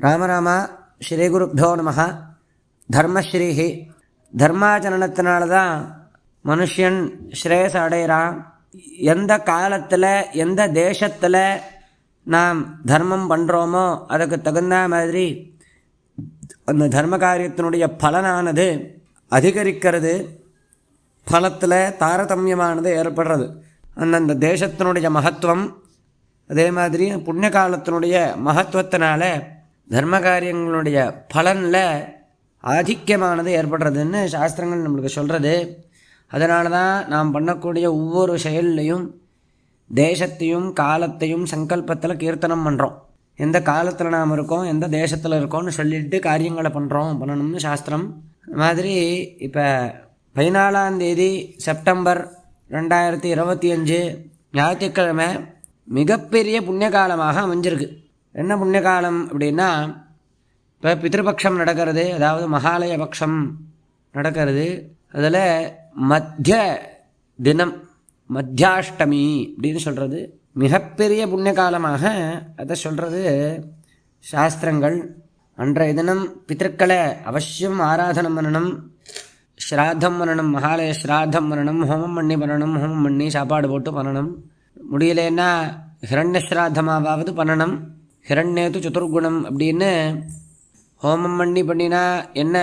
ராமராமா ஸ்ரீகுருப்போ நம. தர்மஸ்ரீஹி. தர்மாச்சரணத்தினால தான் மனுஷன் ஸ்ரேயஸ் அடைகிறான். எந்த காலத்தில் எந்த தேசத்தில் நாம் தர்மம் பண்ணுறோமோ அதுக்கு தகுந்த மாதிரி அந்த தர்ம காரியத்தினுடைய பலனானது அதிகரிக்கிறது. பலத்தில் தாரதமியமானது ஏற்படுறது. அந்தந்த தேசத்தினுடைய மகத்துவம், அதே மாதிரி புண்ணிய காலத்தினுடைய மகத்துவத்தினால தர்ம காரியங்களுடைய பலனில் ஆதிக்கமானது ஏற்படுறதுன்னு சாஸ்திரங்கள் நம்மளுக்கு சொல்கிறது. அதனால தான் நாம் பண்ணக்கூடிய ஒவ்வொரு செயல்லையும் தேசத்தையும் காலத்தையும் சங்கல்பத்தில் கீர்த்தனம் பண்ணுறோம். எந்த காலத்தில் நாம் இருக்கோம், எந்த தேசத்தில் இருக்கோம்னு சொல்லிட்டு காரியங்களை பண்ணணும்னு சாஸ்திரம். அது மாதிரி இப்போ 14 செப்டம்பர் 2025 ஞாயிற்றுக்கிழமை மிகப்பெரிய புண்ணிய காலமாக அமைஞ்சிருக்கு. என்ன புண்ணிய காலம் அப்படின்னா, இப்போ பித்ருபக்ஷம் நடக்கிறது, அதாவது மகாலய பக்ஷம் நடக்கிறது. அதில் மத்திய தினம், மத்தியாஷ்டமி அப்படின்னு சொல்கிறது மிகப்பெரிய புண்ணிய காலமாக அதை சொல்கிறது சாஸ்திரங்கள். அன்றைய தினம் பித்திருக்களை அவசியம் ஆராதனம் பண்ணணும், ஸ்ராத்தம் பண்ணணும், மகாலய ஸ்ராத்தம் பண்ணணும், ஹோமம் பண்ணி சாப்பாடு போட்டு பண்ணணும். முடியலன்னா ஹிரண்ய ஸ்ராத்தமாவது பண்ணணும். ஹிரண்யேது சதுர்குணம் அப்படின்னு ஹோமம் பண்ணினா என்ன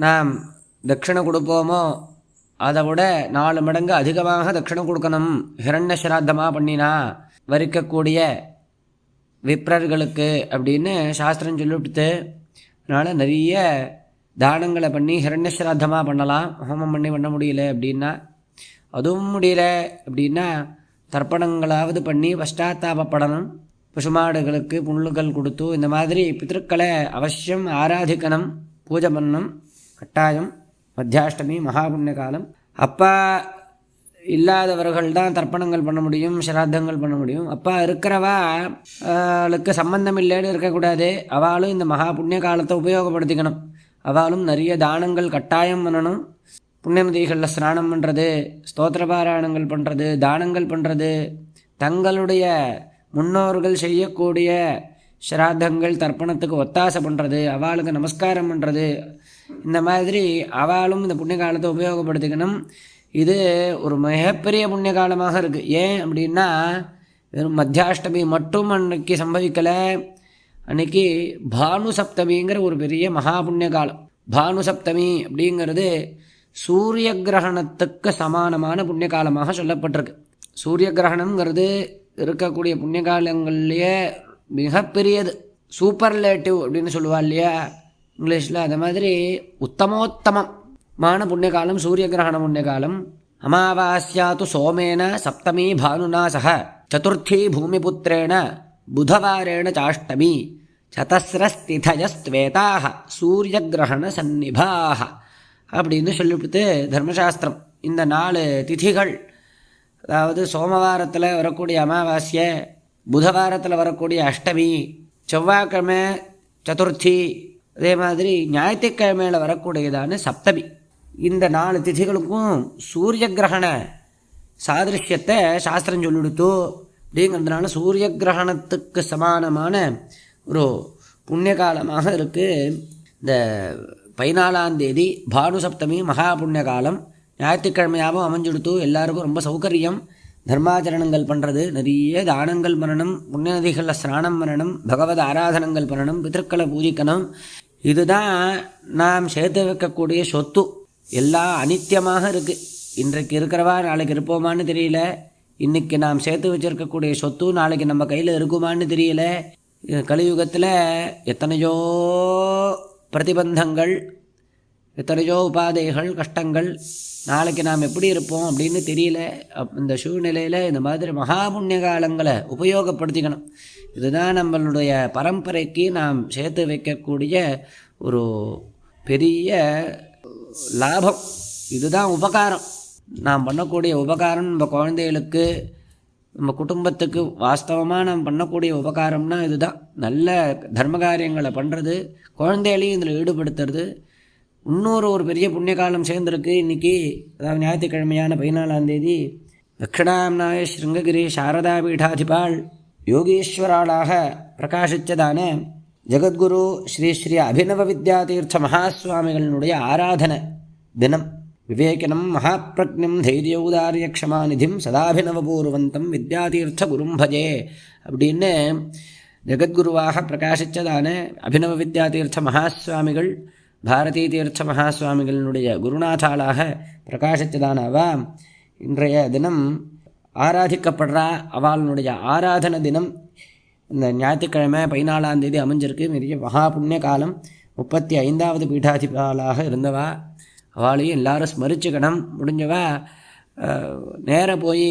நாம் தட்சிணை கொடுப்போமோ அதை விட 4 மடங்கு அதிகமாக தட்சிணை கொடுக்கணும். ஹிரண்ய ஸ்ராத்தமாக பண்ணினா வரிக்கக்கூடிய விப்ரர்களுக்கு அப்படின்னு சாஸ்திரம் சொல்லிவிடுத்து. அதனால் நிறைய தானங்களை பண்ணி ஹிரண்ய ஸ்ராத்தமாக பண்ணலாம். ஹோமம் பண்ண முடியல அப்படின்னா, அதுவும் முடியல அப்படின்னா தர்ப்பணங்களாவது பண்ணி பஷ்டாத்தாபப்படணும். பசுமாடுகளுக்கு புல்லுகள் கொடுத்து இந்த மாதிரி பித்திருக்களை அவசியம் ஆராதிக்கணும், பூஜை பண்ணணும் கட்டாயம். மத்தியாஷ்டமி மகாபுண்ணிய காலம். அப்பா இல்லாதவர்கள் தான் தர்ப்பணங்கள் பண்ண முடியும், சிராத்தங்கள் பண்ண முடியும். அப்பா இருக்கிறவாளுக்கு சம்பந்தம் இல்லைன்னு இருக்கக்கூடாது. அவளும் இந்த மகா புண்ணிய காலத்தை உபயோகப்படுத்திக்கணும். அவளும் நிறைய தானங்கள் கட்டாயம் பண்ணணும். புண்ணிய நதிகளில் ஸ்நானம் பண்ணுறது, ஸ்தோத்திர பாராயணங்கள் பண்ணுறது, தானங்கள் பண்ணுறது, தங்களுடைய முன்னோர்கள் செய்யக்கூடிய ஸ்ராத்தங்கள் தர்ப்பணத்துக்கு ஒத்தாசை பண்ணுறது, அவளுக்கு நமஸ்காரம் பண்ணுறது, இந்த மாதிரி அவளும் இந்த புண்ணிய காலத்தை உபயோகப்படுத்திக்கணும். இது ஒரு மிகப்பெரிய புண்ணிய காலமாக இருக்குது. ஏன் அப்படின்னா, வெறும் மத்தியாஷ்டமி மட்டும் அன்னைக்கு சம்பவிக்கலை. அன்னைக்கு பானு சப்தமிங்கிற ஒரு பெரிய மகா புண்ணிய காலம். பானு சப்தமி அப்படிங்கிறது சூரிய கிரகணத்துக்கு சமானமான புண்ணிய காலமாக சொல்லப்பட்டிருக்கு. சூரிய கிரகணங்கிறது இருக்கக்கூடிய புண்ணிய காலங்கள்லேயே மிகப்பெரியது. சூப்பர்லேட்டிவ் அப்படின்னு சொல்லுவா இல்லையா இங்கிலீஷில், அது மாதிரி உத்தமோத்தமமான புண்ணிய காலம் சூரிய கிரகண புண்ணிய காலம். அமாவாஸ்யாது சோமேன சப்தமி பானுனா சக சதுர்த்தி பூமிபுத்திரேண புதவாரேண சாஷ்டமி சதஸ்ரஸ்திதயஸ்வேதாக சூரிய கிரகண சந்நிபாக அப்படின்னு சொல்லிவிட்டு தர்மசாஸ்திரம். இந்த 4 திதிகள், அதாவது சோமவாரத்தில் வரக்கூடிய அமாவாஸ்யை, புதவாரத்தில் வரக்கூடிய அஷ்டமி, செவ்வாய்க்கிழமை சதுர்த்தி, அதே மாதிரி ஞாயிற்றுக்கிழமையில் வரக்கூடியதான சப்தமி. இந்த 4 திதிகளுக்கும் சூரிய கிரகண சாதிருஷ்யத்தை சாஸ்திரம் சொல்லிடுத்து. அப்படிங்கிறதுனால சூரிய கிரகணத்துக்கு சமானமான ஒரு புண்ணிய காலமாக இருக்குது இந்த 14 பானு சப்தமி மகா புண்ணிய காலம். ஞாயிற்றுக்கிழமையாகவும் அமைஞ்சுடுத்து. எல்லாருக்கும் ரொம்ப சௌகரியம். தர்மாச்சரணங்கள் பண்ணுறது, நிறைய தானங்கள் பண்ணணும், புண்ணிய நதிகளில் ஸ்நானம் பண்ணணும், பகவத் ஆராதனங்கள் பண்ணணும், பித்திருக்களை பூஜிக்கணும். இதுதான் நாம் சேர்த்து வைக்கக்கூடிய சொத்து. எல்லாம் அனித்தியமாக இருக்குது. இன்றைக்கு இருக்கிறவா நாளைக்கு இருப்போமான்னு தெரியல. இன்றைக்கி நாம் சேர்த்து வச்சுருக்கக்கூடிய சொத்து நாளைக்கு நம்ம கையில் இருக்குமான்னு தெரியல. கலியுகத்தில் எத்தனையோ பிரதிபந்தங்கள், எத்தனையோ உபாதைகள், கஷ்டங்கள். நாளைக்கு நாம் எப்படி இருப்போம் அப்படின்னு தெரியல. இந்த சூழ்நிலையில் இந்த மாதிரி மகாபுண்ணிய காலங்களை உபயோகப்படுத்திக்கணும். இதுதான் நம்மளுடைய பரம்பரைக்கு நாம் சேர்த்து வைக்கக்கூடிய ஒரு பெரிய லாபம். இதுதான் உபகாரம். நாம் பண்ணக்கூடிய உபகாரம் நம்ம குழந்தைகளுக்கு, நம்ம குடும்பத்துக்கு வாஸ்தவமாக நாம் பண்ணக்கூடிய உபகாரம்னா இதுதான். நல்ல தர்ம காரியங்களை பண்ணுறது, குழந்தைகளையும் இதில் ஈடுபடுத்துறது. இன்னொரு ஒரு பெரிய புண்ணிய காலம் சேர்ந்துருக்கு இன்றைக்கி. அதாவது ஞாயிற்றுக்கிழமையான 14 தட்சிணாம்னாய ஸ்ருங்ககிரி சாரதா பீடாதிபாள் யோகீஸ்வராளாக பிரகாசித்ததான ஜெகத்குரு ஸ்ரீ ஸ்ரீ அபிநவ வித்யாதீர்த்த மகாஸ்வாமிகளினுடைய ஆராதனை தினம். விவேகினம் மகாப்பிரக்ஞம் தைரியௌதாரிய க்ஷமாநிதிம் சதாபிநவபூர்வந்தம் வித்யாதீர்த்த குரும் பஜே அப்படின்னு ஜெகத்குருவாக பிரகாசித்ததான அபிநவ வித்யாதீர்த்த மகாஸ்வாமிகள் பாரதீ தீர்த்த மகாஸ்வாமிகளினுடைய குருநாதாளாக பிரகாசித்ததான அவா இன்றைய தினம் ஆராதிக்கப்படுறா. அவளுடைய ஆராதன தினம் இந்த ஞாயிற்றுக்கிழமை 14ஆம் தேதி அமைஞ்சிருக்கு. நிறைய மகா புண்ணிய காலம். 35வது பீடாதிபாலாக இருந்தவா. அவளையும் எல்லாரும் ஸ்மரிச்சுக்கணும். முடிஞ்சவா நேராக போய்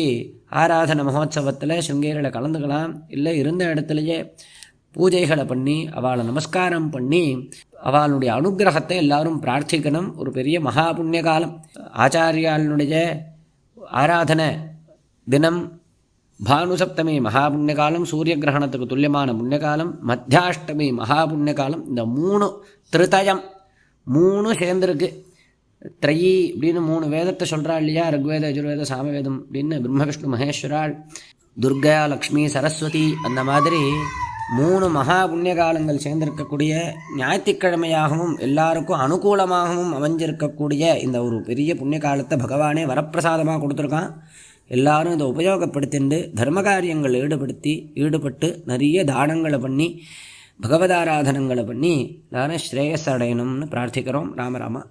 ஆராதனை மகோத்சவத்தில் சிருங்கேரியில் கலந்துக்கலாம். இல்லை இருந்த இடத்துலையே பூஜைகளை பண்ணி அவளை நமஸ்காரம் பண்ணி அவளுடைய அனுகிரகத்தை எல்லாரும் பிரார்த்திக்கணும். ஒரு பெரிய மகா புண்ணிய காலம். ஆச்சாரியாளுடைய ஆராதனை தினம் பானுசப்தமி மகாபுண்ணியகாலம், சூரிய கிரகணத்துக்கு துல்லியமான புண்ணியகாலம், மத்தியாஷ்டமி மகாபுண்ணியகாலம். இந்த 3 திருத்தயம் 3 சேர்ந்துருக்கு. த்ரயி அப்படின்னு 3 வேதத்தை சொல்கிறா இல்லையா? ருக்வேத யஜுர்வேத சாமவேதம் அப்படின்னு பிரம்ம விஷ்ணு மகேஸ்வராள், துர்கா லக்ஷ்மி சரஸ்வதி, அந்த மாதிரி 3 மகா புண்ணியகாலங்கள் சேர்ந்திருக்கக்கூடிய ஞாயிற்றுக்கிழமையாகவும் எல்லாருக்கும் அனுகூலமாகவும் அமைஞ்சிருக்கக்கூடிய இந்த ஒரு பெரிய புண்ணிய காலத்தை பகவானே வரப்பிரசாதமாக கொடுத்துருக்கான். எல்லாரும் இதை உபயோகப்படுத்திண்டு தர்ம காரியங்கள் ஈடுபட்டு நிறைய தானங்களை பண்ணி பகவதாராதனங்களை பண்ணி எல்லாரும் ஸ்ரேயஸ் அடையணும்னு பிரார்த்திக்கிறோம். ராமராமா.